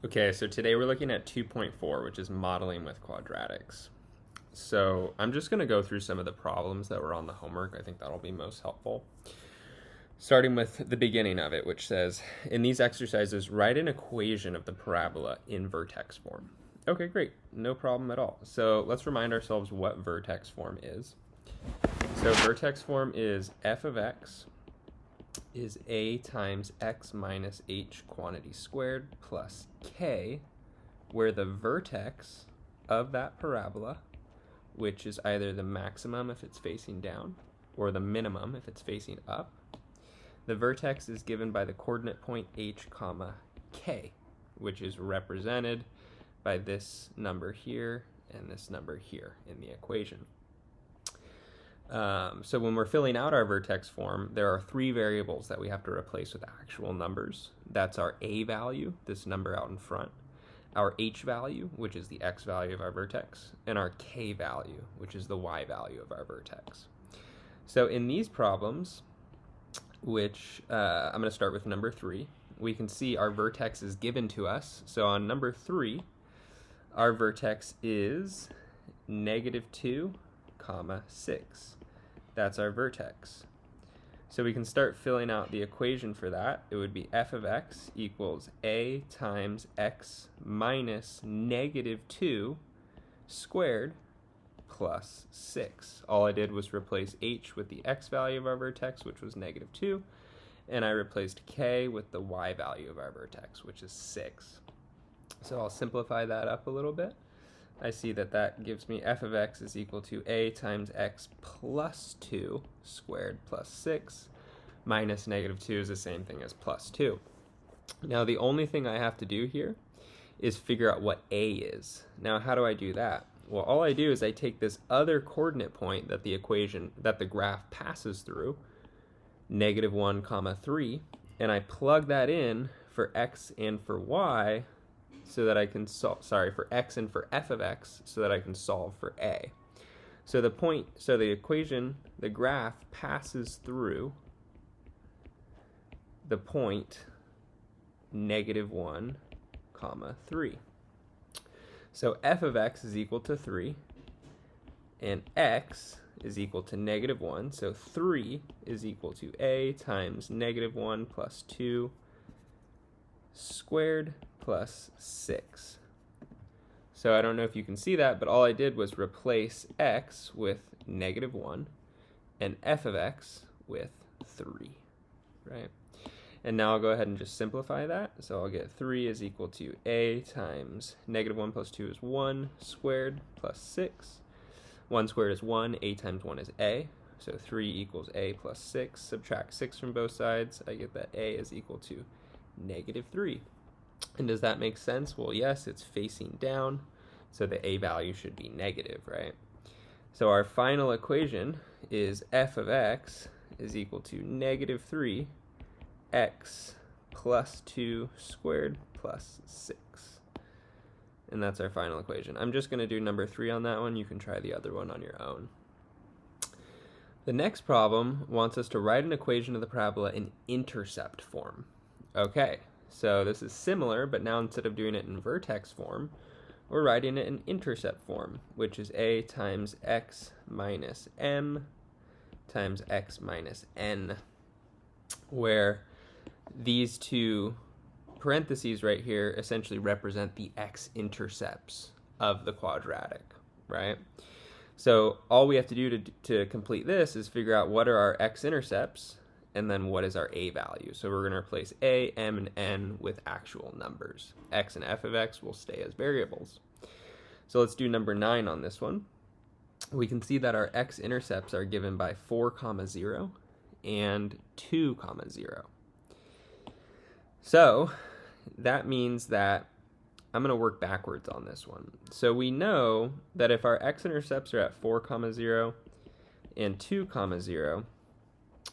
Okay, so today we're looking at 2.4, which is modeling with quadratics. So I'm just going to go through some of the problems that were on the homework. I think that'll be most helpful. Starting with the beginning of it, which says, in these exercises, write an equation of the parabola in vertex form. Okay, great. No problem at all. So let's remind ourselves what vertex form is. So vertex form is f of x is a times x minus h quantity squared plus k, where the vertex of that parabola, which is either the maximum if it's facing down or the minimum if it's facing up, the vertex is given by the coordinate point h comma k, which is represented by this number here and this number here in the equation. So when we're filling out our vertex form, there are three variables that we have to replace with actual numbers. That's our a value, this number out in front, our h value, which is the x value of our vertex, and our k value, which is the y value of our vertex. So in these problems, which I'm going to start with number 3, we can see our vertex is given to us. So on number 3, our vertex is -2, 6. That's our vertex. So we can start filling out the equation for that. It would be f of x equals a times x minus -2 squared plus 6. All I did was replace h with the x value of our vertex, which was -2, and I replaced k with the y value of our vertex, which is 6. So I'll simplify that up a little bit. I see that that gives me f of x is equal to a times x plus 2 squared plus 6 minus -2 is the same thing as plus 2. Now the only thing I have to do here is figure out what a is. Now how do I do that? Well, all I do is I take this other coordinate point that the graph passes through, -1, 3, and I plug that in for x and for y, so that I can for x and for f of x, so that I can solve for a. So the equation, the graph passes through the point -1, 3. So f of x is equal to 3, and x is equal to -1, so 3 is equal to a times -1 plus 2 squared plus 6. So I don't know if you can see that, but all I did was replace x with -1 and f of x with 3, right? And now I'll go ahead and just simplify that. So I'll get 3 is equal to a times -1 plus 2 is 1 squared plus 6. 1 squared is 1, a times 1 is a. So 3 equals a plus 6. Subtract 6 from both sides. I get that a is equal to -3. And does that make sense? Well, yes, it's facing down, so the a value should be negative, right? So our final equation is f of x is equal to -3 x plus 2 squared plus 6. And that's our final equation. I'm just going to do number 3 on that one. You can try the other one on your own. The next problem wants us to write an equation of the parabola in intercept form. Okay. So this is similar, but now instead of doing it in vertex form, we're writing it in intercept form, which is a times x minus m times x minus n, where these two parentheses right here essentially represent the x-intercepts of the quadratic, right? So all we have to do to complete this is figure out what are our x-intercepts, and then what is our a value. So we're going to replace a, m, and n with actual numbers. X and f of x will stay as variables. So let's do number 9 on this one. We can see that our x-intercepts are given by 4, 0 and 2, 0. So that means that I'm going to work backwards on this one. So we know that if our x-intercepts are at 4, 0 and 2, 0,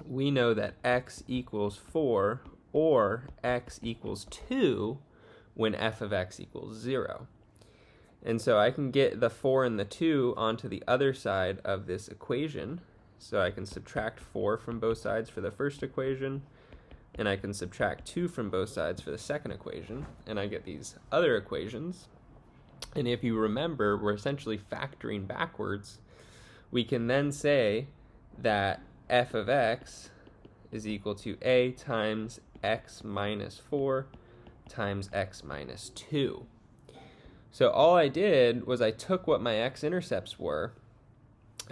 we know that x equals 4 or x equals 2 when f of x equals 0. And so I can get the 4 and the 2 onto the other side of this equation. So I can subtract 4 from both sides for the first equation and I can subtract 2 from both sides for the second equation, and I get these other equations. And if you remember, we're essentially factoring backwards. We can then say that f of x is equal to a times x minus 4 times x minus 2. So all I did was I took what my x-intercepts were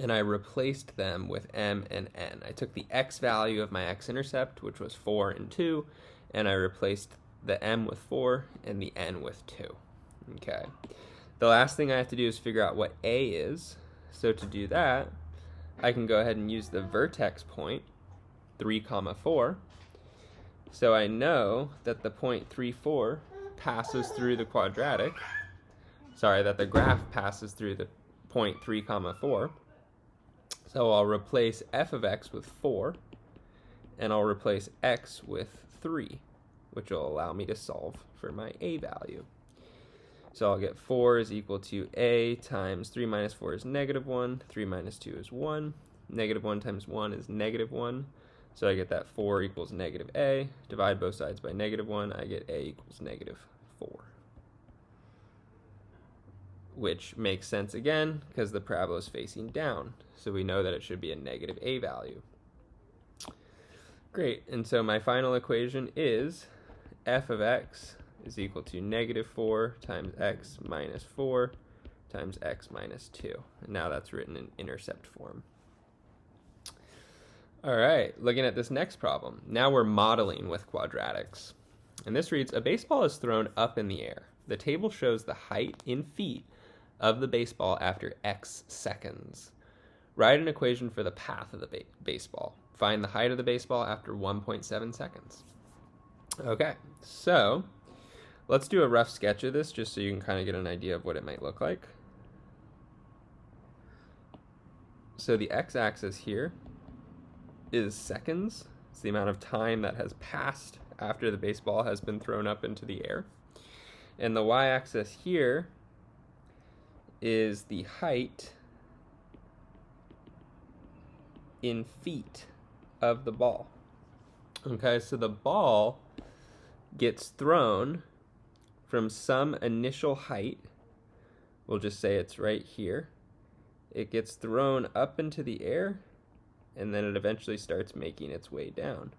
and I replaced them with m and n. I took the x value of my x-intercept, which was 4 and 2, and I replaced the m with 4 and the n with 2. Okay. The last thing I have to do is figure out what a is. So to do that, I can go ahead and use the vertex point, 3, 4. So I know that the point 3, 4 passes through the quadratic. Sorry, that the graph passes through the point 3, 4. So I'll replace f of x with 4, and I'll replace x with 3, which will allow me to solve for my a value. So I'll get 4 is equal to a times 3 minus 4 is negative 1, 3 minus 2 is 1, negative 1 times 1 is negative 1, so I get that 4 equals negative a. Divide both sides by negative 1, I get a equals negative 4. Which makes sense again, because the parabola is facing down, so we know that it should be a negative a value. Great, and so my final equation is f of x is equal to negative 4 times x minus 4 times x minus 2. And now that's written in intercept form. All right, looking at this next problem. Now we're modeling with quadratics. And this reads, a baseball is thrown up in the air. The table shows the height in feet of the baseball after x seconds. Write an equation for the path of the baseball. Find the height of the baseball after 1.7 seconds. Okay, so let's do a rough sketch of this just so you can kind of get an idea of what it might look like. So the x-axis here is seconds. It's the amount of time that has passed after the baseball has been thrown up into the air. And the y-axis here is the height in feet of the ball. Okay, so the ball gets thrown from some initial height, we'll just say it's right here. It gets thrown up into the air, and then it eventually starts making its way down.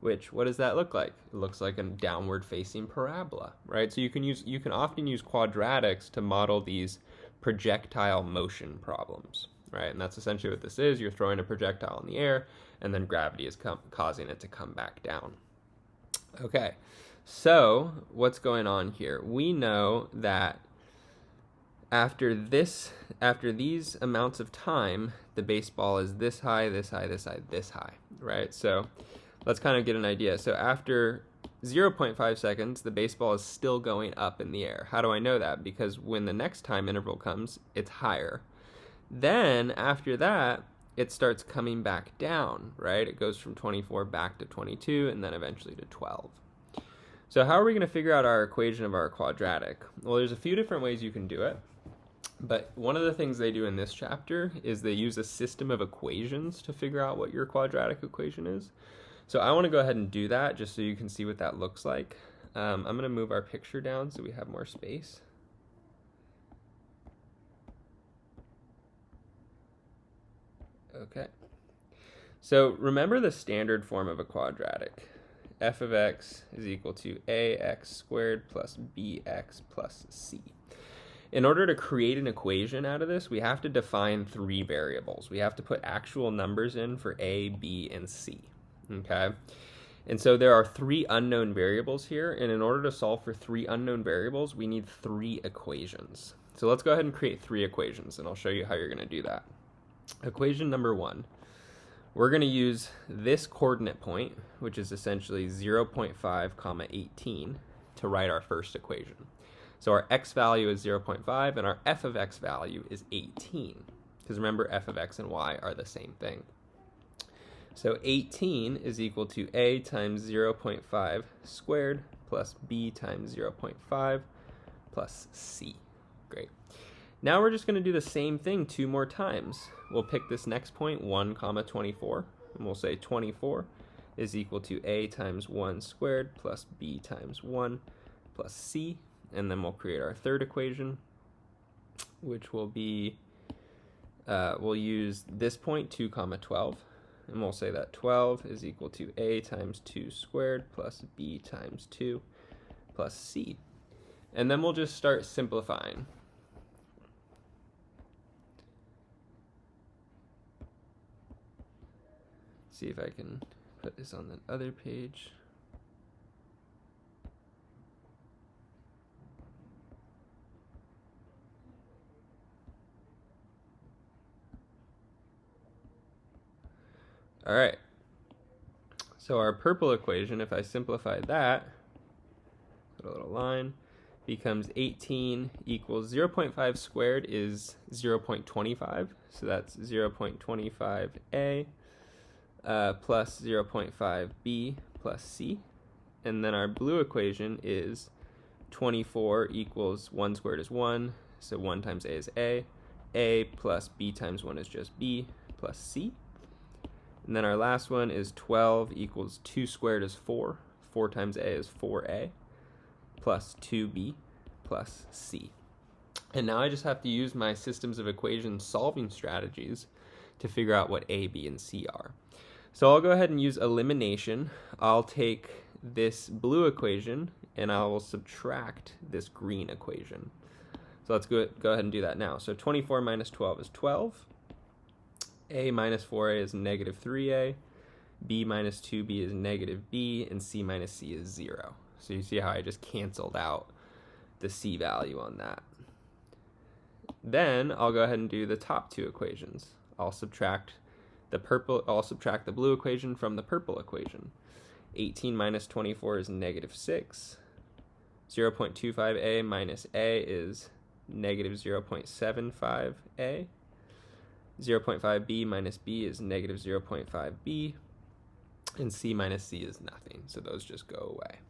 Which, what does that look like? It looks like a downward facing parabola, right? So you can often use quadratics to model these projectile motion problems, right? And that's essentially what this is. You're throwing a projectile in the air, and then gravity is causing it to come back down. Okay. So what's going on here? We know that after these amounts of time, the baseball is this high, this high, this high, this high, right? So let's kind of get an idea. So after 0.5 seconds, the baseball is still going up in the air. How do I know that? Because when the next time interval comes, it's higher. Then after that, it starts coming back down, right? It goes from 24 back to 22 and then eventually to 12. So how are we going to figure out our equation of our quadratic? Well, there's a few different ways you can do it. But one of the things they do in this chapter is they use a system of equations to figure out what your quadratic equation is. So I want to go ahead and do that just so you can see what that looks like. I'm going to move our picture down so we have more space. Okay. So remember the standard form of a quadratic. F of x is equal to ax squared plus bx plus c. In order to create an equation out of this, we have to define 3 variables. We have to put actual numbers in for a, b, and c. Okay? And so there are 3 unknown variables here, and in order to solve for 3 unknown variables, we need 3 equations. So let's go ahead and create 3 equations, and I'll show you how you're going to do that. Equation number 1. We're going to use this coordinate point, which is essentially 0.5, 18, to write our first equation. So our x value is 0.5, and our f of x value is 18. Because remember, f of x and y are the same thing. So 18 is equal to a times 0.5 squared plus b times 0.5 plus c. Great. Now we're just going to do the same thing 2 more times. We'll pick this next point, 1, 24, and we'll say 24 is equal to a times 1 squared plus b times 1 plus c. And then we'll create our third equation, which will be, we'll use this point, 2 comma 12. And we'll say that 12 is equal to a times 2 squared plus b times 2 plus c. And then we'll just start simplifying. See if I can put this on the other page. All right. So our purple equation, if I simplify that, put a little line, becomes 18 equals 0.5 squared is 0.25. So that's 0.25a. Plus 0.5b plus c. And then our blue equation is 24 equals 1 squared is 1, so 1 times a is a plus b times 1 is just b plus c. And then our last one is 12 equals 2 squared is 4, 4 times a is 4a, plus 2b plus c. And now I just have to use my systems of equations solving strategies to figure out what a, b, and c are. So I'll go ahead and use elimination. I'll take this blue equation and I will subtract this green equation. So let's go ahead and do that now. So 24 minus 12 is 12. A minus 4a is negative 3a. B minus 2b is negative b. And c minus c is 0. So you see how I just canceled out the c value on that. Then I'll go ahead and do the top two equations. I'll subtract the blue equation from the purple equation. 18 minus 24 is negative 6. 0.25a minus a is negative 0.75a. 0.5b minus b is negative 0.5b. And c minus c is nothing, so those just go away.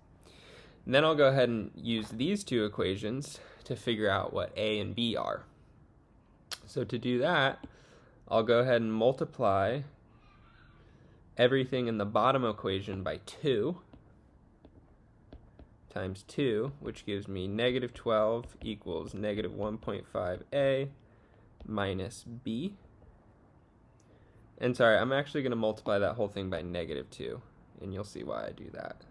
And then I'll go ahead and use these two equations to figure out what a and b are. So to do that, I'll go ahead and multiply everything in the bottom equation by 2 times 2, which gives me negative 12 equals negative 1.5a minus b. And sorry, I'm actually going to multiply that whole thing by negative 2, and you'll see why I do that.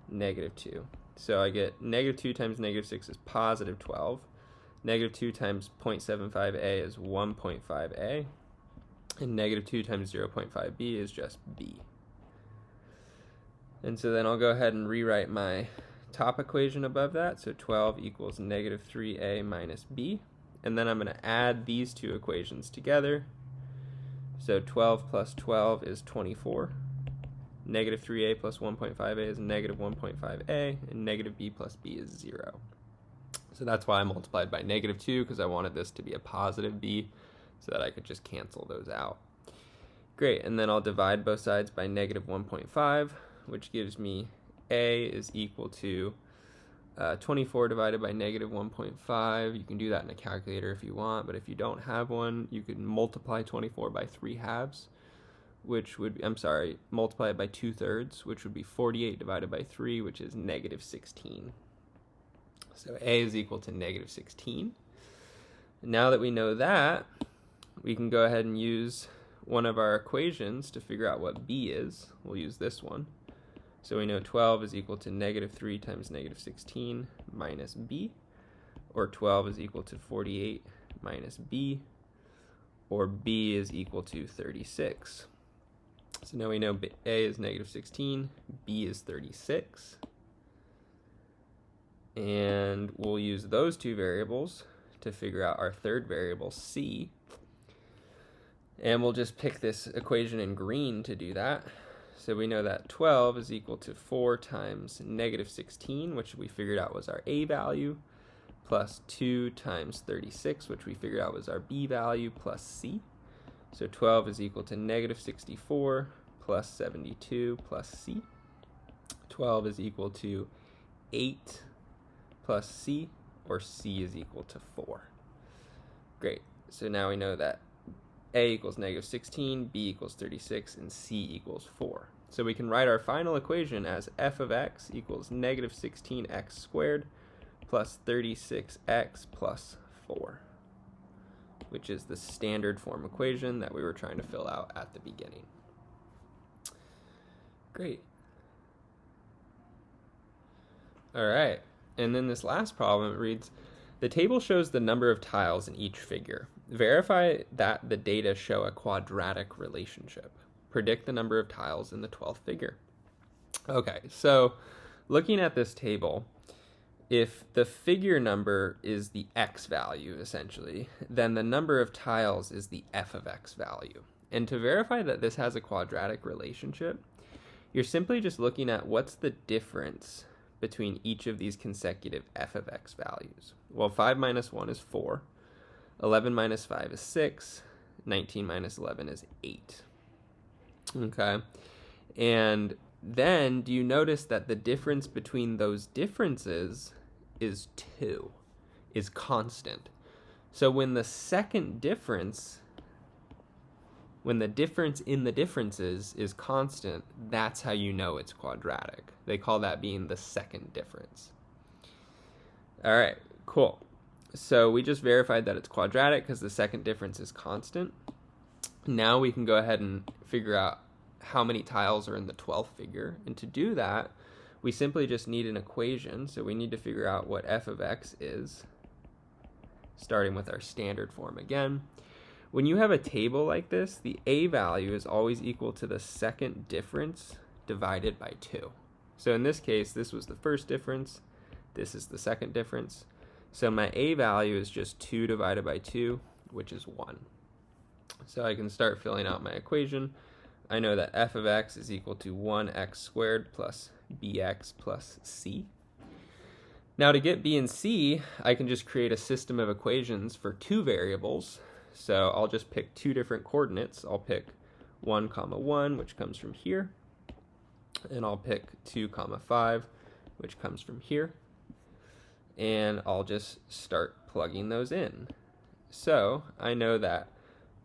Negative 2. So I get negative 2 times negative 6 is positive 12. Negative 2 times 0.75a is 1.5a. And negative 2 times 0.5b is just b. And so then I'll go ahead and rewrite my top equation above that. So 12 equals negative 3a minus b. And then I'm going to add these two equations together. So 12 plus 12 is 24. Negative 3a plus 1.5a is negative 1.5a. And negative b plus b is 0. So that's why I multiplied by negative 2, because I wanted this to be a positive b so that I could just cancel those out. Great, and then I'll divide both sides by negative 1.5, which gives me a is equal to 24 divided by negative 1.5. You can do that in a calculator if you want, but if you don't have one, you could multiply 24 by 3/2, which would, multiply it by 2/3, which would be 48 divided by 3, which is negative 16. So a is equal to negative 16. Now that we know that, we can go ahead and use one of our equations to figure out what b is. We'll use this one. So we know 12 is equal to negative 3 times negative 16 minus b, or 12 is equal to 48 minus b, or b is equal to 36. So now we know a is negative 16, b is 36. And we'll use those two variables to figure out our third variable, c. And we'll just pick this equation in green to do that. So we know that 12 is equal to 4 times negative 16, which we figured out was our a value, plus 2 times 36, which we figured out was our b value, plus c. So 12 is equal to negative 64 plus 72 plus c. 12 is equal to 8 plus c, or c is equal to 4. Great. So now we know that a equals negative 16, b equals 36, and c equals 4. So we can write our final equation as f of x equals negative 16x squared plus 36x plus 4, which is the standard form equation that we were trying to fill out at the beginning. Great. All right, and then this last problem, it reads, the table shows the number of tiles in each figure. Verify that the data show a quadratic relationship. Predict the number of tiles in the 12th figure. Okay, so looking at this table, if the figure number is the x value, essentially, then the number of tiles is the f of x value. And to verify that this has a quadratic relationship, you're simply just looking at what's the difference between each of these consecutive f of x values. Well, 5 minus 1 is 4, 11 minus 5 is 6, 19 minus 11 is 8. Okay, and then do you notice that the difference between those differences is 2, is constant? So when the difference in the differences is constant, that's how you know it's quadratic. They call that being the second difference. All right, cool. So we just verified that it's quadratic because the second difference is constant. Now we can go ahead and figure out how many tiles are in the 12th figure. And to do that, we simply just need an equation. So we need to figure out what f of x is, starting with our standard form again. When you have a table like this, the a value is always equal to the second difference divided by 2. So in this case, this was the first difference. This is the second difference. So my a value is just 2 divided by 2, which is 1. So I can start filling out my equation. I know that f of x is equal to 1x squared plus bx plus c. Now to get b and c, I can just create a system of equations for 2 variables. So I'll just pick 2 different coordinates. I'll pick 1, 1, which comes from here. And I'll pick 2, 5, which comes from here. And I'll just start plugging those in. So I know that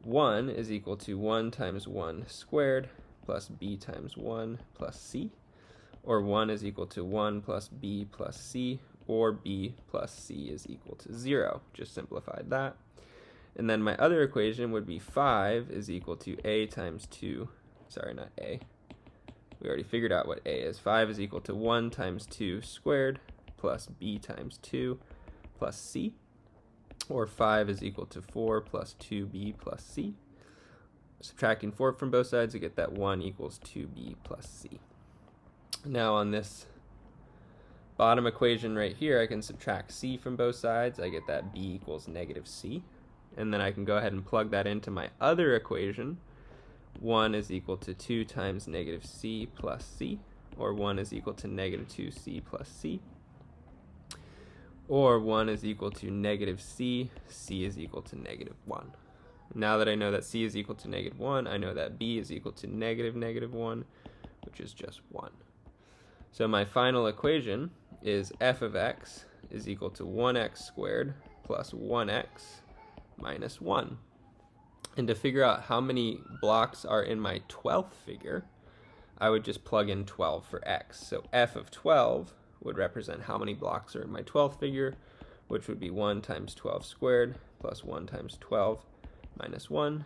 1 is equal to 1 times 1 squared plus b times 1 plus c. Or 1 is equal to 1 plus b plus c. Or b plus c is equal to 0. Just simplified that. And then my other equation would be 5 is equal to a times 2. Sorry, not a. We already figured out what a is. 5 is equal to 1 times 2 squared plus b times 2 plus c. Or 5 is equal to 4 plus 2b plus c. Subtracting 4 from both sides, I get that 1 equals 2b plus c. Now on this bottom equation right here, I can subtract c from both sides. I get that b equals negative c. And then I can go ahead and plug that into my other equation. 1 is equal to 2 times negative c plus c. Or 1 is equal to negative 2c plus c. Or 1 is equal to negative c, c is equal to negative 1. Now that I know that c is equal to negative 1, I know that b is equal to negative 1, which is just 1. So my final equation is f of x is equal to 1x squared plus 1x minus 1. And to figure out how many blocks are in my 12th figure, I would just plug in 12 for x. So f of 12 would represent how many blocks are in my 12th figure, which would be 1 times 12 squared plus 1 times 12 minus 1.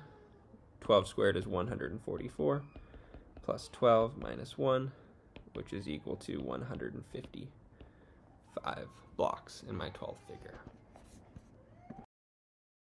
12 squared is 144 plus 12 minus 1, which is equal to 155 blocks in my 12th figure.